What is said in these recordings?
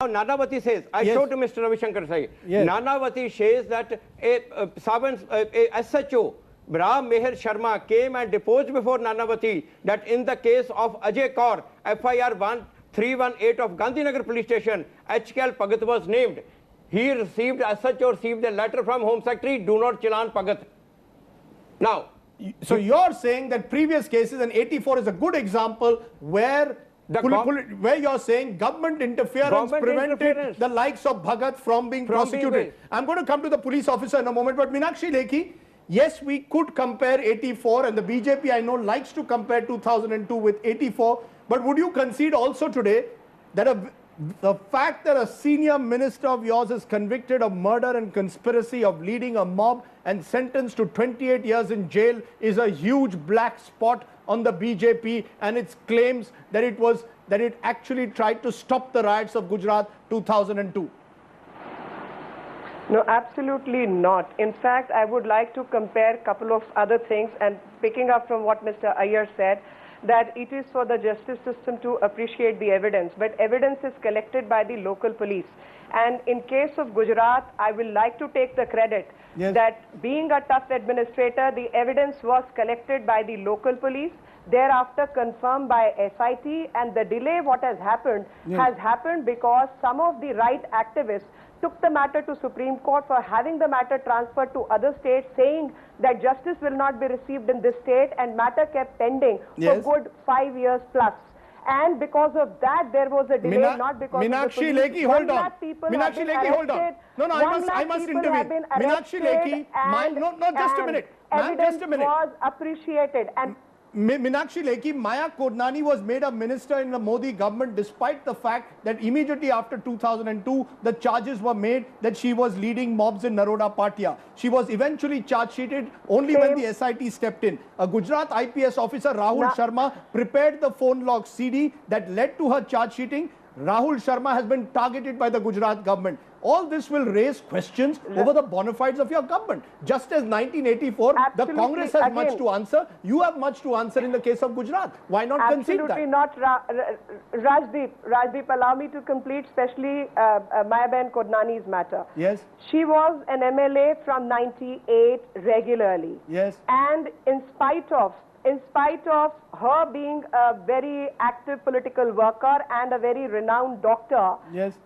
Now, Nanavati says, I showed to Mr. Ravi Shankar Sai, Nanavati says that a SHO, Ram Meher Sharma, came and deposed before Nanavati that in the case of Ajay Kaur, FIR 1318 of Gandhinagar police station, HKL Pagat was named. He received, SHO received a letter from Home Secretary, do not challan Pagat. Now, so you're saying that previous cases, and 84 is a good example where you're saying government interference prevented the likes of Bhagat from being prosecuted. I'm going to come to the police officer in a moment, but Meenakshi Lekhi, yes, we could compare 84, and the BJP I know likes to compare 2002 with 84, but would you concede also today that the fact that a senior minister of yours is convicted of murder and conspiracy of leading a mob and sentenced to 28 years in jail is a huge black spot on the BJP and its claims that it actually tried to stop the riots of Gujarat 2002? No, absolutely not. In fact, I would like to compare a couple of other things, and picking up from what Mr. Iyer said, that it is for the justice system to appreciate the evidence, but evidence is collected by the local police. And in case of Gujarat, I will like to take the credit that being a tough administrator, the evidence was collected by the local police, thereafter confirmed by SIT, and the delay what has happened because some of the right activists took the matter to Supreme Court for having the matter transferred to other states, saying that justice will not be received in this state, and matter kept pending for good 5 years plus. And because of that, there was a delay, not because Meenakshi of the Lekhi, hold on. Meenakshi Lekhi, hold on. No, I must intervene. Meenakshi Lekhi, just a minute. Evidence was appreciated. And Meenakshi Lekhi, Maya Kodnani was made a minister in the Modi government despite the fact that immediately after 2002, the charges were made that she was leading mobs in Naroda Patia. She was eventually charge-sheeted only when the SIT stepped in. A Gujarat IPS officer, Rahul Sharma, prepared the phone log CD that led to her charge-sheeting. Rahul Sharma has been targeted by the Gujarat government. All this will raise questions over the bona fides of your government. Just as 1984, the Congress has much to answer. You have much to answer in the case of Gujarat. Why not concede that? Absolutely not. Rajdeep, allow me to complete, especially Mayaben Kodnani's matter. Yes. She was an MLA from 98 regularly. Yes. And in spite of her being a very active political worker and a very renowned doctor,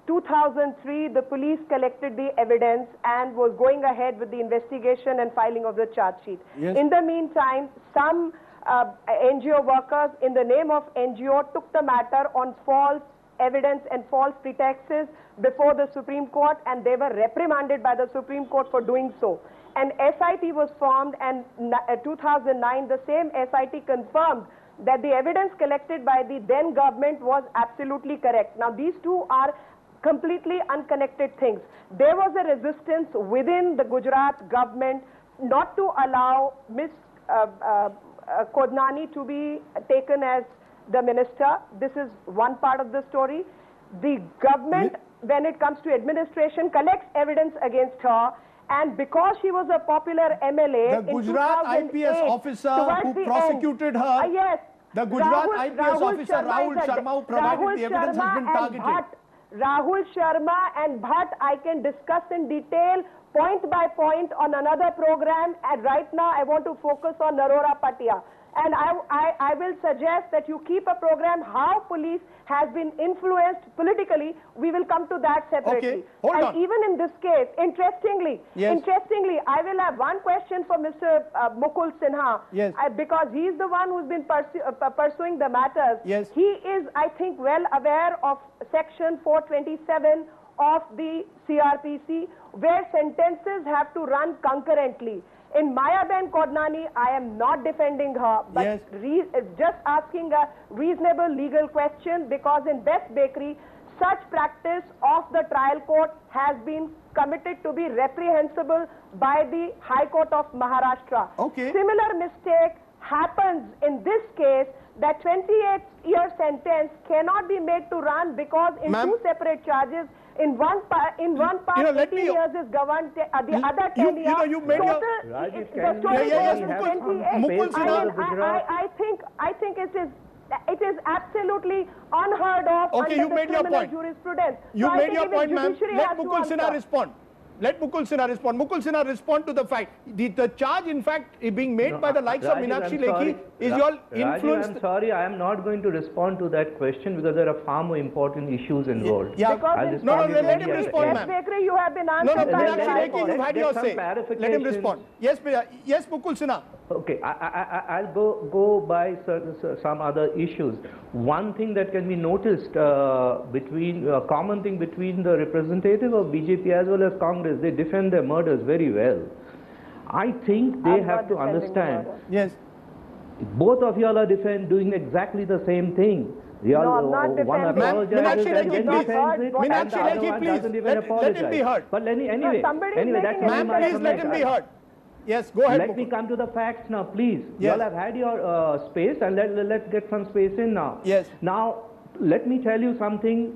2003, the police collected the evidence and was going ahead with the investigation and filing of the charge sheet. In the meantime, some NGO workers, in the name of NGO, took the matter on false evidence and false pretexts before the Supreme Court, and they were reprimanded by the Supreme Court for doing so. And SIT was formed, and 2009, the same SIT confirmed that the evidence collected by the then government was absolutely correct. Now, these two are completely unconnected things. There was a resistance within the Gujarat government not to allow Ms. Kodnani to be taken as the minister. This is one part of the story. The government, when it comes to administration, collects evidence against her. And because she was a popular MLA, the Gujarat IPS officer who prosecuted her, the Gujarat IPS officer Rahul Sharma who provided the evidence has been targeted. Rahul Sharma and Bhatt, I can discuss in detail, point by point, on another program. And right now, I want to focus on Narora Patia. And I will suggest that you keep a program how police has been influenced politically. We will come to that separately. Okay. Even in this case, interestingly, I will have one question for Mr. Mukul Sinha. Because he is the one who's been pursuing the matters. He is, I think, well aware of Section 427 of the CRPC, where sentences have to run concurrently. In Mayaben Kodnani, I am not defending her, but just asking a reasonable legal question, because in Best Bakery, such practice of the trial court has been committed to be reprehensible by the High Court of Maharashtra. Similar mistake happens in this case, that 28-year sentence cannot be made to run because in two separate charges, in one part 18 years is governed, the other 10 years. You made total, the story goes is 28. I think it is It is absolutely unheard of Okay, under you the made your criminal point. jurisprudence. You So I made think your even point, ma'am. judiciary Let has to Mukul Sinha answer. respond. Let Mukul Sinha respond. Mukul Sinha respond to the fact. The charge, in fact, being made by the likes of Meenakshi Lekhi is your influence. I'm sorry, I am not going to respond to that question because there are far more important issues involved. Yeah. Because No, let him respond, ma'am. Bakery, you have been No, answered. no, by the Meenakshi High Lekhi, Court. you've had your say. Let him respond. Yes, yes, Mukul Sinha. Okay, I'll go by some other issues. One thing that can be noticed common thing between the representative of BJP as well as Congress, they defend their murders very well. I think they have to understand. Yes. Both of y'all are doing exactly the same thing. No, I'm not defending. Meenakshi Lekhi, please. Meenakshi Lekhi, please. Let him be heard. But anyway, that's ma'am, please let him be heard. Yes, go ahead. Let me come to the facts now, please. Yes. You all have had your space, and let's get some space in now. Yes. Now, let me tell you something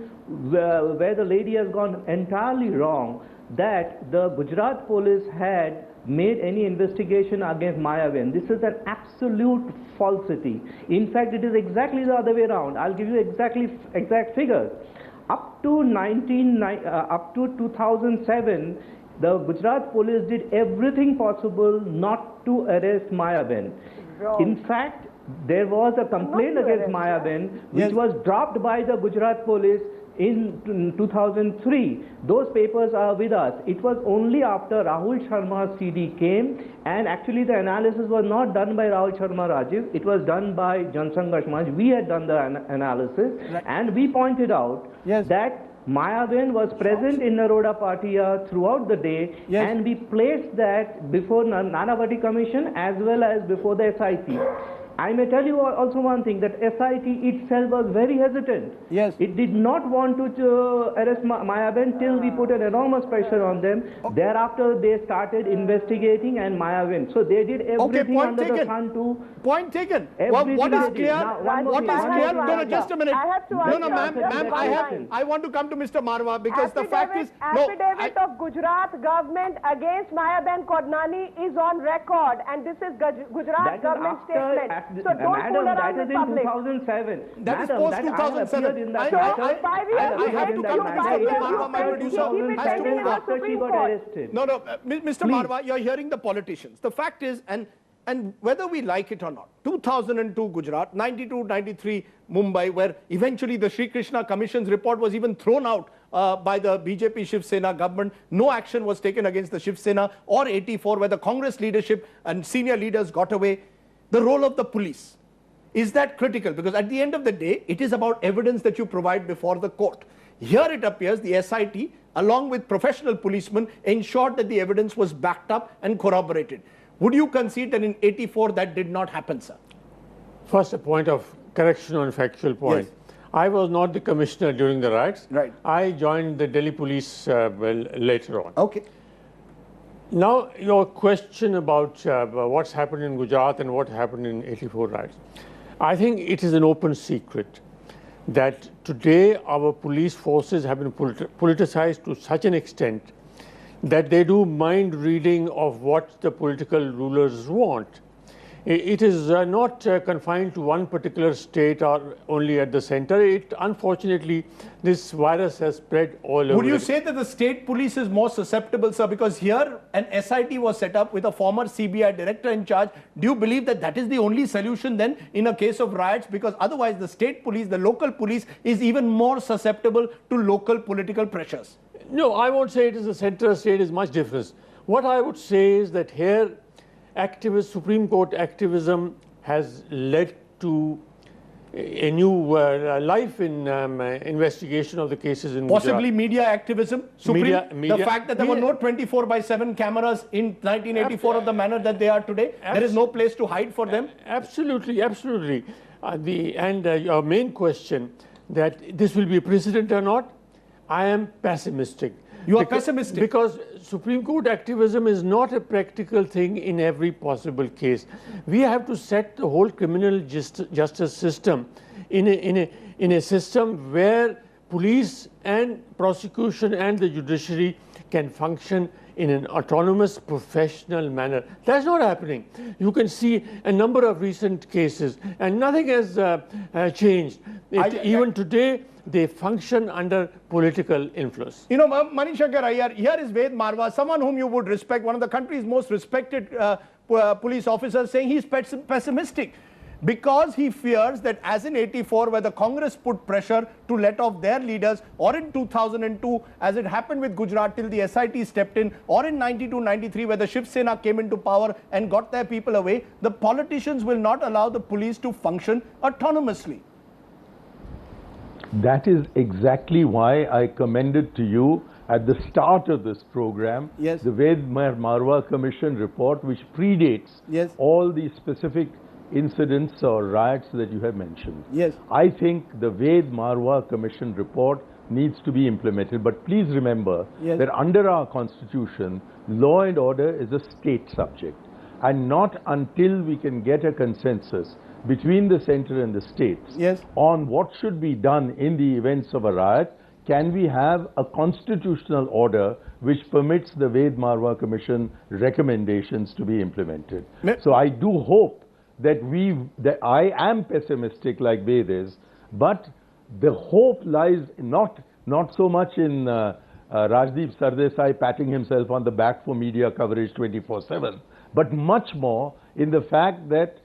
where the lady has gone entirely wrong, that the Gujarat police had made any investigation against Mayaben. This is an absolute falsity. In fact, it is exactly the other way around. I'll give you exact figures. Up to 2007, the Gujarat police did everything possible not to arrest Mayaben. In fact, there was a complaint against Mayaben which was dropped by the Gujarat police in 2003. Those papers are with us. It was only after Rahul Sharma's CD came, and actually the analysis was not done by Rahul Sharma Rajiv, it was done by Jansangharsh Manch. We had done the analysis, and we pointed out that Mayaben was present in Naroda Patia throughout the day, and we placed that before Nanavati Commission as well as before the SIT. I may tell you also one thing, that SIT itself was very hesitant. Yes. It did not want to arrest Mayaben till we put an enormous pressure on them. Okay. Thereafter, they started investigating and Mayaben. So they did everything under the sun to... Point taken. What is clear? No, just a minute. I have to no, ma'am, I want to come to Mr. Marwa because the fact is... Affidavit of Gujarat government against Mayaben Kodnani is on record, and this is Gujarat government statement. So don't fool around with public. That is 2007. That is post-2007. I have to come to Mr. Marwa, my producer, has to move on. After she got arrested. No, Mr. Marwa, you're hearing the politicians. The fact is, and whether we like it or not, 2002 Gujarat, 92-93 Mumbai, where eventually the Sri Krishna Commission's report was even thrown out by the BJP Shiv Sena government. No action was taken against the Shiv Sena, or 84, where the Congress leadership and senior leaders got away. The role of the police, is that critical? Because at the end of the day, it is about evidence that you provide before the court. Here it appears the SIT, along with professional policemen, ensured that the evidence was backed up and corroborated. Would you concede that in 84 that did not happen, sir? First, a point of correction on factual point. Yes. I was not the commissioner during the riots. Right. I joined the Delhi police later on. Okay. Now, your question about what's happened in Gujarat and what happened in 84 riots. I think it is an open secret that today our police forces have been politicized to such an extent that they do mind reading of what the political rulers want. It is not confined to one particular state or only at the center. Unfortunately, this virus has spread all over. Would you say that the state police is more susceptible, sir? Because here an SIT was set up with a former CBI director in charge. Do you believe that that is the only solution then in a case of riots? Because otherwise the state police, the local police is even more susceptible to local political pressures. No, I won't say it is the center state is much different. What I would say is that here Supreme Court activism has led to a new life in investigation of the cases in possibly Gujarat. Media activism, media, the fact that there were no 24/7 cameras in 1984 of the manner that they are today, there is no place to hide for them. Absolutely, absolutely. Your main question that this will be a precedent or not, I am pessimistic. You are pessimistic? Because Supreme Court activism is not a practical thing in every possible case. We have to set the whole criminal justice system in a system where police and prosecution and the judiciary can function in an autonomous professional manner. That's not happening. You can see a number of recent cases and nothing has changed. Even today, they function under political influence. You know, Manishankar Iyer, here is Ved Marwa, someone whom you would respect, one of the country's most respected police officers, saying he's pessimistic because he fears that as in 84, where the Congress put pressure to let off their leaders, or in 2002, as it happened with Gujarat till the SIT stepped in, or in 92-93, where the Shiv Sena came into power and got their people away, the politicians will not allow the police to function autonomously. That is exactly why I commended to you at the start of this program the Ved Marwa Commission report, which predates all the specific incidents or riots that you have mentioned. I think the Ved Marwa Commission report needs to be implemented, but please remember that under our constitution, law and order is a state subject, and not until we can get a consensus between the center and the states on what should be done in the events of a riot can we have a constitutional order which permits the Ved Marwa Commission recommendations to be implemented. So I do hope that I am pessimistic like Ved is, but the hope lies not so much in Rajdeep Sardesai patting himself on the back for media coverage 24/7, but much more in the fact that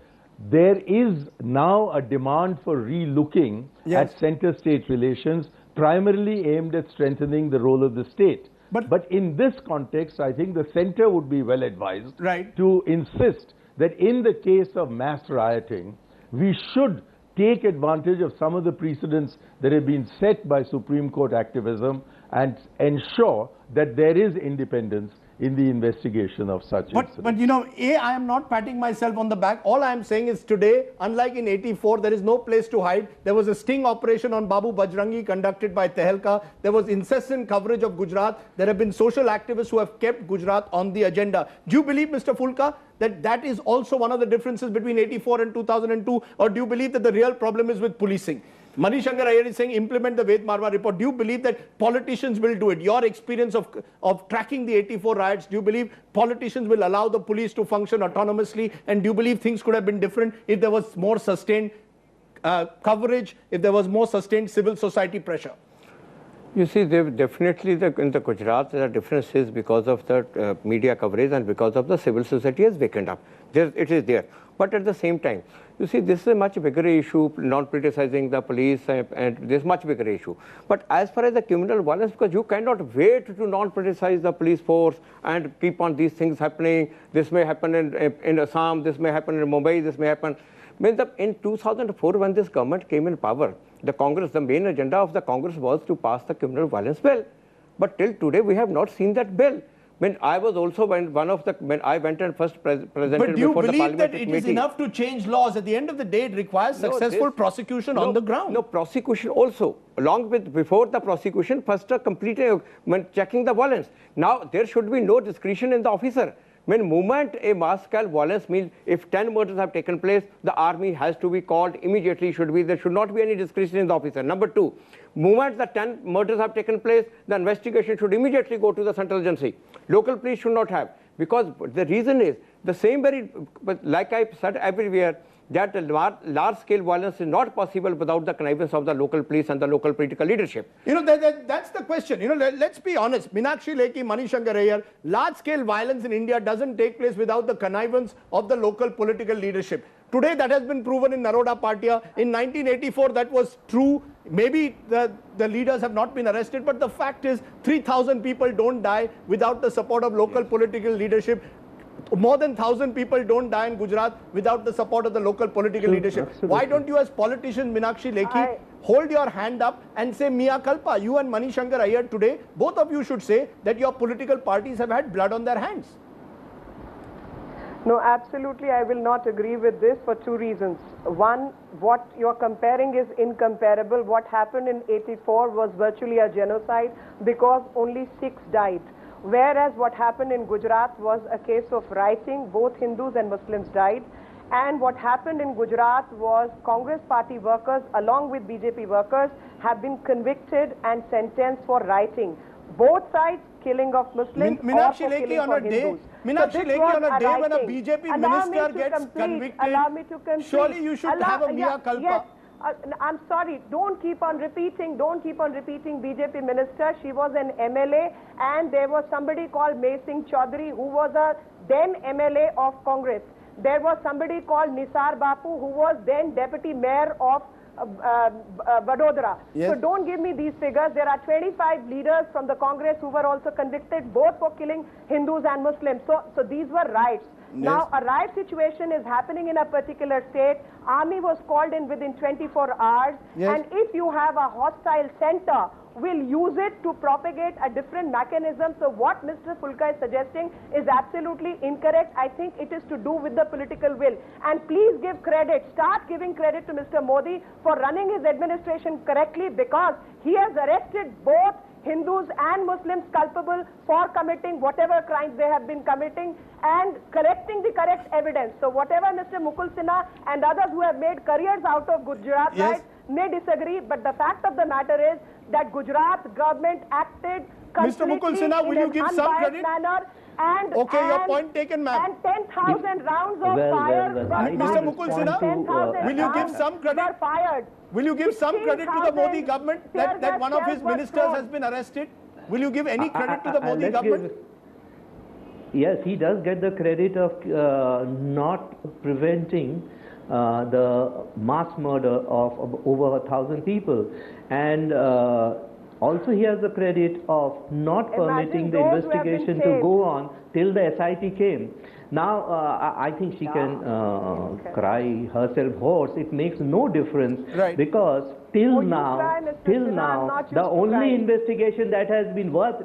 there is now a demand for re-looking at center-state relations, primarily aimed at strengthening the role of the state. But in this context, I think the center would be well advised to insist that in the case of mass rioting, we should take advantage of some of the precedents that have been set by Supreme Court activism and ensure that there is independence in the investigation of such incidents. But you know, I am not patting myself on the back. All I am saying is today, unlike in 84, there is no place to hide. There was a sting operation on Babu Bajrangi conducted by Tehelka. There was incessant coverage of Gujarat. There have been social activists who have kept Gujarat on the agenda. Do you believe, Mr. Fulka, that that is also one of the differences between 84 and 2002? Or do you believe that the real problem is with policing? Manishankar Iyer is saying implement the Ved Marwa report. Do you believe that politicians will do it? Your experience of tracking the 84 riots, do you believe politicians will allow the police to function autonomously? And do you believe things could have been different if there was more sustained coverage, if there was more sustained civil society pressure? You see, definitely in the Gujarat, there are differences because of the media coverage and because of the civil society has wakened up. It is there. But at the same time, you see, this is a much bigger issue, non-politicizing the police, and this much bigger issue. But as far as the criminal violence, because you cannot wait to non-politicize the police force and keep on these things happening. This may happen in Assam, this may happen in Mumbai, this may happen. In 2004, when this government came in power, the main agenda of the Congress was to pass the criminal violence bill. But till today, we have not seen that bill. I was also when I went and first presented before the parliamentary committee. But do you believe that it is enough to change laws? At the end of the day, it requires successful prosecution on the ground. No, prosecution also. Along with, before the prosecution, first completing, checking the violence. Now, there should be no discretion in the officer. Moment a mass-scale violence means if 10 murders have taken place, the army has to be called immediately. There should not be any discretion in the officer. Number two, moment the 10 murders have taken place, the investigation should immediately go to the central agency. Local police should not have. Because the reason is the same but like I said everywhere, that large-scale violence is not possible without the connivance of the local police and the local political leadership. You know, that's the question. You know, let's be honest. Meenakshi Lekhi, Manishankar Iyer, large-scale violence in India doesn't take place without the connivance of the local political leadership. Today, that has been proven in Naroda Partia. In 1984, that was true. Maybe the leaders have not been arrested, but the fact is 3,000 people don't die without the support of local political leadership. More than 1,000 people don't die in Gujarat without the support of the local political leadership. Absolutely. Why don't you, as politicians, Meenakshi Lekhi, hold your hand up and say, Mea Culpa? You and Manishankar Iyer today, both of you should say that your political parties have had blood on their hands. No, absolutely, I will not agree with this for two reasons. One, what you're comparing is incomparable. What happened in 84 was virtually a genocide because only 6 died. Whereas what happened in Gujarat was a case of rioting, both Hindus and Muslims died. And what happened in Gujarat was Congress party workers along with BJP workers have been convicted and sentenced for rioting. both sides, killing of Muslims or for killing for Hindus. Meenakshi Lekhi on a day when a BJP minister gets convicted, surely you should have a mea culpa. Yes. I'm sorry, don't keep on repeating BJP minister. She was an MLA, and there was somebody called May Singh Chaudhary who was a then MLA of Congress. There was somebody called Nisar Bapu who was then deputy mayor of Vadodara. Yes. So don't give me these figures. There are 25 leaders from the Congress who were also convicted both for killing Hindus and Muslims. So these were riots. Yes. Now a riot situation is happening in a particular state. Army was called in within 24 hours. Yes. And if you have a hostile center, will use it to propagate a different mechanism. So what Mr. Fulka is suggesting is absolutely incorrect. I think it is to do with the political will. And please give credit, start giving credit to Mr. Modi for running his administration correctly, because he has arrested both Hindus and Muslims culpable for committing whatever crimes they have been committing and collecting the correct evidence. So whatever Mr. Mukul Sinha and others who have made careers out of Gujarat riots may disagree, but the fact of the matter is that Gujarat government acted completely in an unbiased manner. And, your point taken, ma'am. And 10,000 rounds of fire were Mr. Mukul Sinha, will you give some credit? Were fired. Will you give some credit to the Modi government that one of his ministers has been arrested? Will you give any credit to the Modi government? Yes, he does get the credit of not preventing the mass murder of over 1,000 people, and also he has the credit of not permitting the investigation to go on till the SIT came. Now, I think she can cry herself hoarse. It makes no difference, because till now, the only investigation that has been worth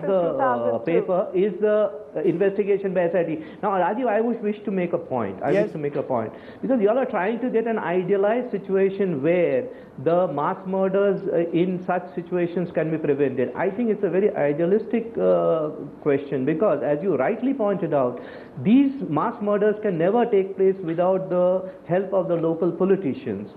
the paper is the investigation by SIT. Now, Rajiv, I wish to make a point. I wish to make a point, because you all are trying to get an idealized situation where the mass murders in such situations can be prevented. I think it's a very idealistic question, because as you rightly pointed out, these mass murders can never take place without the help of the local politicians.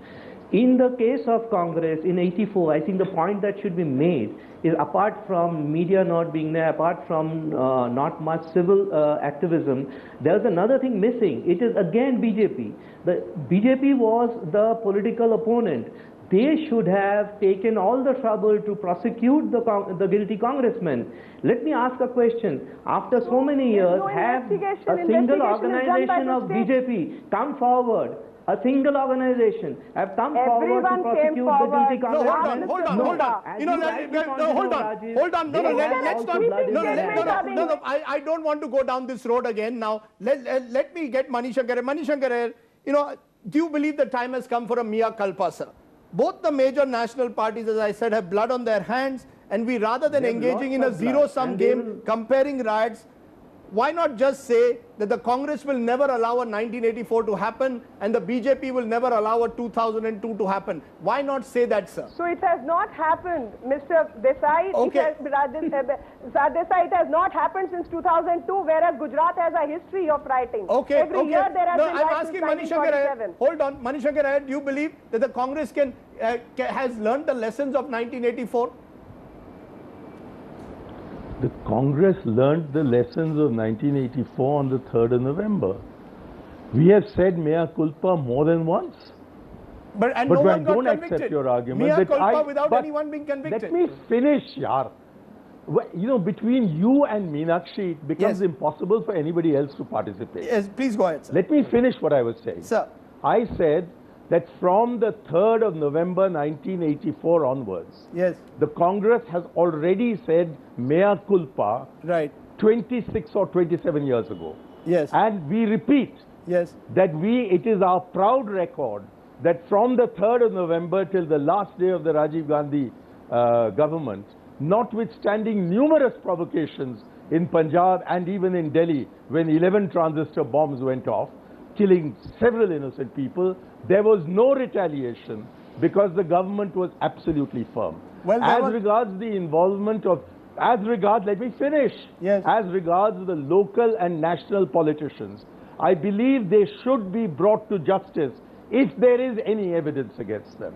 In the case of Congress in '84, I think the point that should be made is, apart from media not being there, apart from not much civil activism, there's another thing missing. It is again BJP. The BJP was the political opponent. They should have taken all the trouble to prosecute the guilty congressmen. Let me ask a question. After so many years, have a single organization of BJP come forward? A single organization have come forward to prosecute the guilty congressmen? Hold on. I don't want to go down this road again now. Let me get Manishankar. Manishankar, do you believe the time has come for a mea culpa, sir? Both the major national parties, as I said, have blood on their hands, and we, rather than engaging in a zero-sum game, comparing riots, why not just say that the Congress will never allow a 1984 to happen and the BJP will never allow a 2002 to happen? Why not say that, sir? So it has not happened, Mr. Desai. Okay. Desai, it has not happened since 2002, whereas Gujarat has a history of rioting. Okay. Every year there has been I'm asking Manishankar, hold on. Manishankar, do you believe that the Congress has learned the lessons of 1984? The Congress learned the lessons of 1984 on the 3rd of November. We have said mea culpa more than once. But no one got don't convicted. Accept your argument. Mea culpa without anyone being convicted. Let me finish, yaar. Between you and Meenakshi, it becomes impossible for anybody else to participate. Yes, please go ahead, sir. Let me finish what I was saying. Sir. I said that from the 3rd of November 1984 onwards, the Congress has already said mea culpa 26 or 27 years ago. And we repeat that it is our proud record that from the 3rd of November till the last day of the Rajiv Gandhi government, notwithstanding numerous provocations in Punjab and even in Delhi when 11 transistor bombs went off, killing several innocent people, there was no retaliation because the government was absolutely firm. As regards the involvement of, let me finish. As regards the local and national politicians, I believe they should be brought to justice if there is any evidence against them.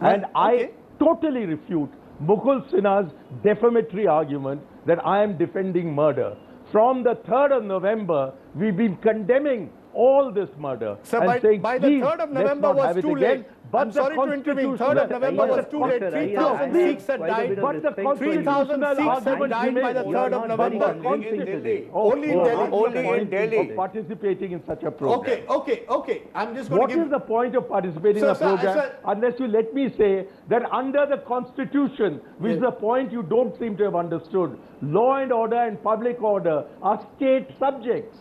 And I totally refute Mukul Sinha's defamatory argument that I am defending murder. From the 3rd of November, we've been condemning all this murder. Sir, and saying, by the 3rd of November was too late. But I'm sorry to intervene. 3rd of November was too late. 3,000 Sikhs had died. But the 3,000 Sikhs had died by the 3rd of November. Only in Delhi. Only in Delhi. Of participating in such a program. Okay. I'm just going to give... What is the point of participating in a program unless you let me say that under the Constitution, which is the point you don't seem to have understood, law and order and public order are state subjects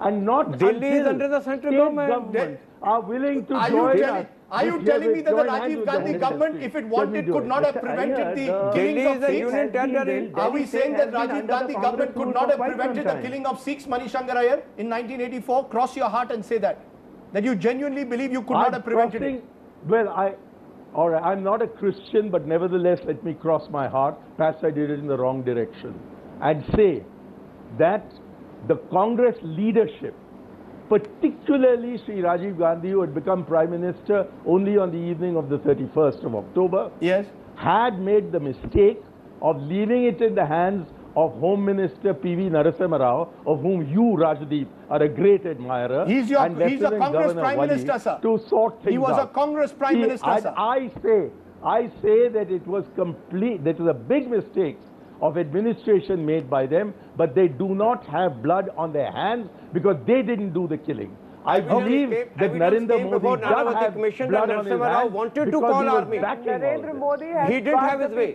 and not Delhi is under the central government. Are willing to join us. Are you telling me that the Rajiv Gandhi government, if it wanted, could not have prevented the killing of Sikhs? Are we saying that Rajiv Gandhi government could not have prevented the killing of Sikhs, Manishankar Iyer, in 1984? Cross your heart and say that you genuinely believe you could not have prevented it. Well, all right, I'm not a Christian, but nevertheless, let me cross my heart. Perhaps I did it in the wrong direction. And say that the Congress leadership, particularly Sri Rajiv Gandhi, who had become Prime Minister only on the evening of the 31st of October, had made the mistake of leaving it in the hands of Home Minister P.V. Narasimha Rao, of whom you, Rajdeep, are a great admirer. He's a Congress Prime Minister, sir. To sort things out. He was a Congress Prime Minister, sir. I say that it was complete, that was a big mistake of administration made by them, but they do not have blood on their hands because they didn't do the killing. I believe that Narendra Modi does have blood on his hands wanted to call army. Narendra Modi has he didn't have his way.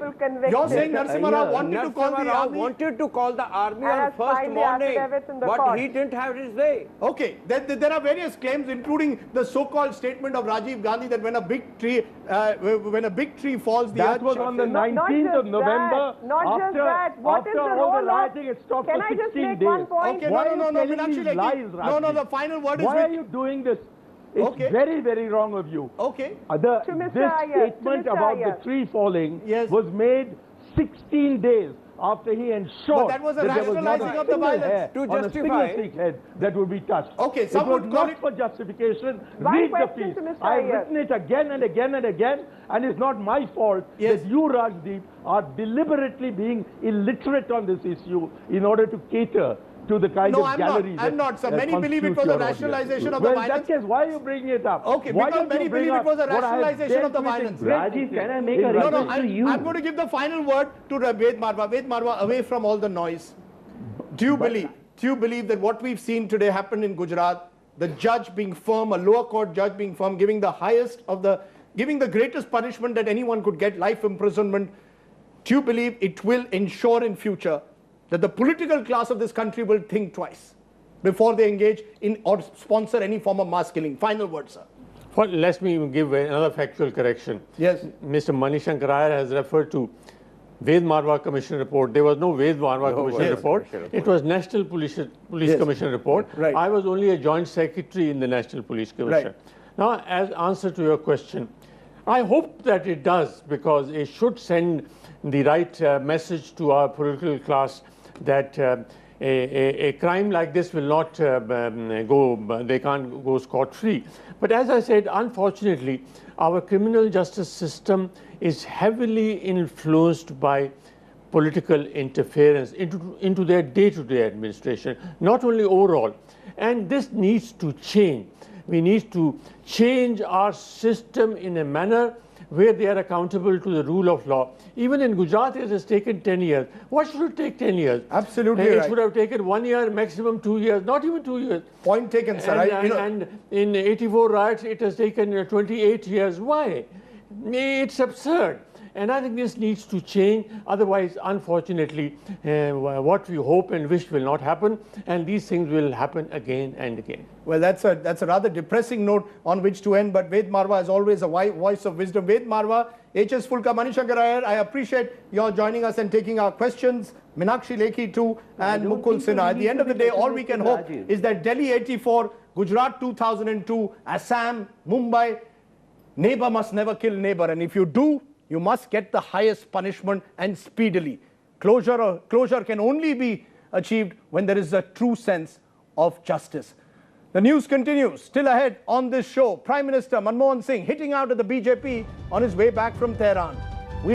You're saying Narasimha Rao wanted to call the army? Wanted to call the army on first morning, but he didn't have his way. Okay, there are various claims, including the so-called statement of Rajiv Gandhi that when a big tree falls, the that was on the 19th of November. Not just that. What is the role all the rioting had stopped for 16 days. Okay, no, no, the final word is. Why are you doing this? It's very, very wrong of you. Okay. This statement about the tree falling was made 16 days after he ensured that was a rationalizing of the violence to justify Sikh head that would be touched. Okay, some would call it for justification. Read the piece. I've written it again and again and again, and it's not my fault that you, Rajdeep, are deliberately being illiterate on this issue in order to cater to the kind of gallery. I'm not, sir. Many believe it was a rationalization of the violence. In that case, why are you bringing it up? Okay, because many believe it was a rationalization of the violence. Rajiv, can I make a request to you? I'm going to give the final word to Ved Marwa. Ved Marwa, away from all the noise. Do you believe that what we've seen today happened in Gujarat, the judge being firm, a lower court judge being firm, giving the greatest punishment that anyone could get, life imprisonment, do you believe it will ensure in future that the political class of this country will think twice before they engage in or sponsor any form of mass killing? Final word, sir. Well, let me give another factual correction. Yes. Mr. Manishankar Iyer has referred to Ved Marwa Commission report. There was no Ved Marwa Commission report. It was National Police Commission report. Right. I was only a joint secretary in the National Police Commission. Right. Now, as answer to your question, I hope that it does, because it should send the right message to our political class that a crime like this will not they can't go scot-free. But as I said, unfortunately, our criminal justice system is heavily influenced by political interference into their day-to-day administration, not only overall. And this needs to change. We need to change our system in a manner where they are accountable to the rule of law. Even in Gujarat, it has taken 10 years. What should it take 10 years? Absolutely It should have taken 1 year, maximum 2 years, not even 2 years. Point taken, sir. And in 84 riots, it has taken 28 years. Why? It's absurd. And I think this needs to change. Otherwise, unfortunately, what we hope and wish will not happen, and these things will happen again and again. Well, that's a rather depressing note on which to end. But Ved Marwa is always a voice of wisdom. Ved Marwa, H.S. Fulka, Manishankar Iyer, I appreciate your joining us and taking our questions. Meenakshi Lekhi too, and Mukul Sinha. At the end of the day, all we can hope is that Delhi 84, Gujarat 2002, Assam, Mumbai, neighbor must never kill neighbor. And if you do, you must get the highest punishment and speedily. Closure can only be achieved when there is a true sense of justice. The news continues. Still ahead on this show, Prime Minister Manmohan Singh hitting out at the BJP on his way back from Tehran.